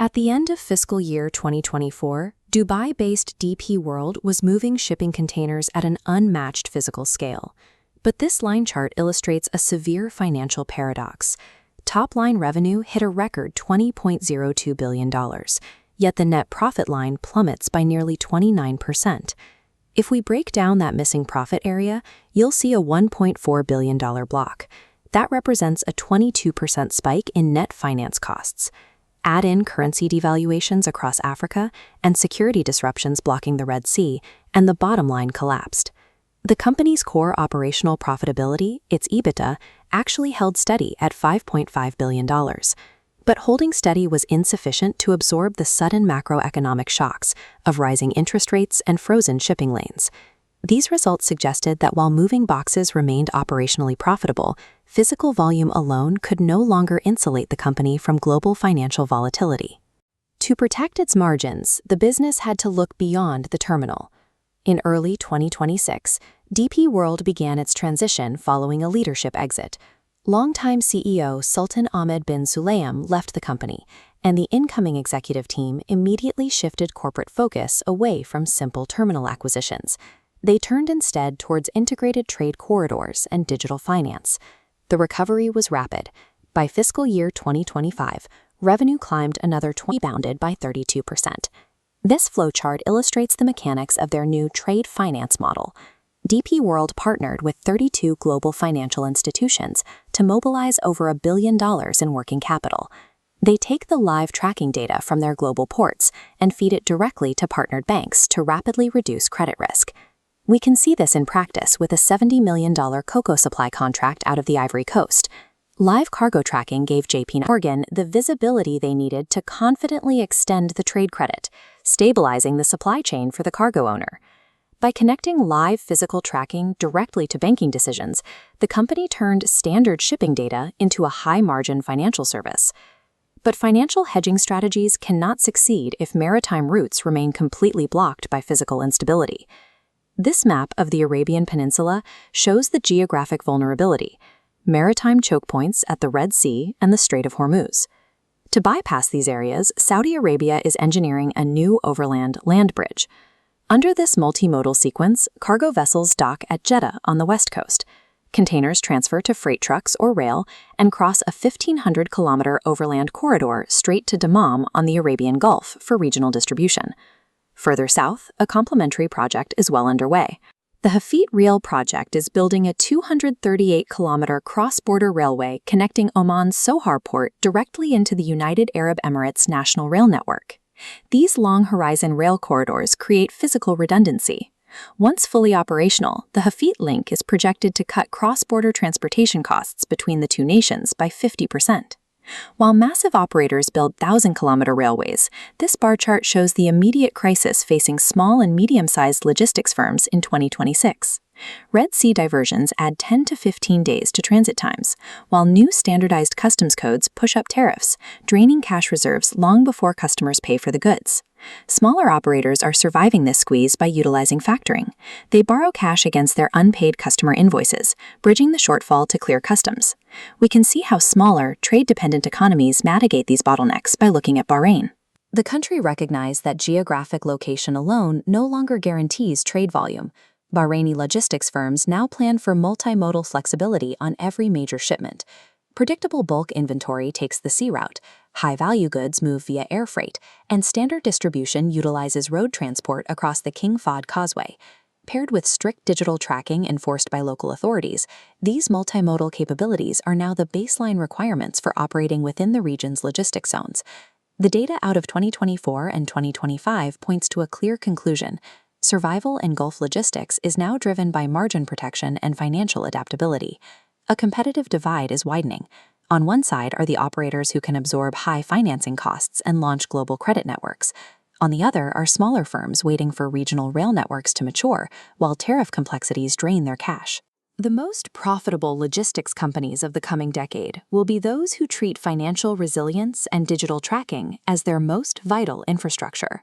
At the end of fiscal year 2024, Dubai-based DP World was moving shipping containers at an unmatched physical scale. But this line chart illustrates a severe financial paradox. Top-line revenue hit a record $20.02 billion, yet the net profit line plummets by nearly 29%. If we break down that missing profit area, you'll see a $1.4 billion block. That represents a 22% spike in net finance costs. Add in currency devaluations across Africa and security disruptions blocking the Red Sea, and the bottom line collapsed. The company's core operational profitability, its EBITDA, actually held steady at $5.5 billion. But holding steady was insufficient to absorb the sudden macroeconomic shocks of rising interest rates and frozen shipping lanes. These results suggested that while moving boxes remained operationally profitable, physical volume alone could no longer insulate the company from global financial volatility. To protect its margins, the business had to look beyond the terminal. In early 2026, DP World began its transition following a leadership exit. Longtime CEO Sultan Ahmed bin Sulayem left the company, and the incoming executive team immediately shifted corporate focus away from simple terminal acquisitions. They turned instead towards integrated trade corridors and digital finance. The recovery was rapid. By fiscal year 2025, revenue climbed another 20%, bounded by 32%. This flowchart illustrates the mechanics of their new trade finance model. DP World partnered with 32 global financial institutions to mobilize over $1 billion in working capital. They take the live tracking data from their global ports and feed it directly to partnered banks to rapidly reduce credit risk. We can see this in practice with a $70 million cocoa supply contract out of the Ivory Coast. Live cargo tracking gave JP Morgan the visibility they needed to confidently extend the trade credit, stabilizing the supply chain for the cargo owner. By connecting live physical tracking directly to banking decisions, the company turned standard shipping data into a high-margin financial service. But financial hedging strategies cannot succeed if maritime routes remain completely blocked by physical instability. This map of the Arabian Peninsula shows the geographic vulnerability: maritime choke points at the Red Sea and the Strait of Hormuz. To bypass these areas, Saudi Arabia is engineering a new overland land bridge. Under this multimodal sequence, cargo vessels dock at Jeddah on the west coast. Containers transfer to freight trucks or rail and cross a 1,500-kilometer overland corridor straight to Dammam on the Arabian Gulf for regional distribution. Further south, a complementary project is well underway. The Hafeet Rail project is building a 238-kilometer cross-border railway connecting Oman's Sohar port directly into the United Arab Emirates National Rail Network. These long-horizon rail corridors create physical redundancy. Once fully operational, the Hafeet link is projected to cut cross-border transportation costs between the two nations by 50%. While massive operators build 1,000-kilometer railways, this bar chart shows the immediate crisis facing small and medium-sized logistics firms in 2026. Red Sea diversions add 10 to 15 days to transit times, while new standardized customs codes push up tariffs, draining cash reserves long before customers pay for the goods. Smaller operators are surviving this squeeze by utilizing factoring. They borrow cash against their unpaid customer invoices, bridging the shortfall to clear customs. We can see how smaller, trade-dependent economies mitigate these bottlenecks by looking at Bahrain. The country recognized that geographic location alone no longer guarantees trade volume. Bahraini logistics firms now plan for multimodal flexibility on every major shipment. Predictable bulk inventory takes the sea route, high-value goods move via air freight, and standard distribution utilizes road transport across the King Fahd Causeway. Paired with strict digital tracking enforced by local authorities, these multimodal capabilities are now the baseline requirements for operating within the region's logistics zones. The data out of 2024 and 2025 points to a clear conclusion. Survival in Gulf logistics is now driven by margin protection and financial adaptability. A competitive divide is widening. On one side are the operators who can absorb high financing costs and launch global credit networks. On the other are smaller firms waiting for regional rail networks to mature, while tariff complexities drain their cash. The most profitable logistics companies of the coming decade will be those who treat financial resilience and digital tracking as their most vital infrastructure.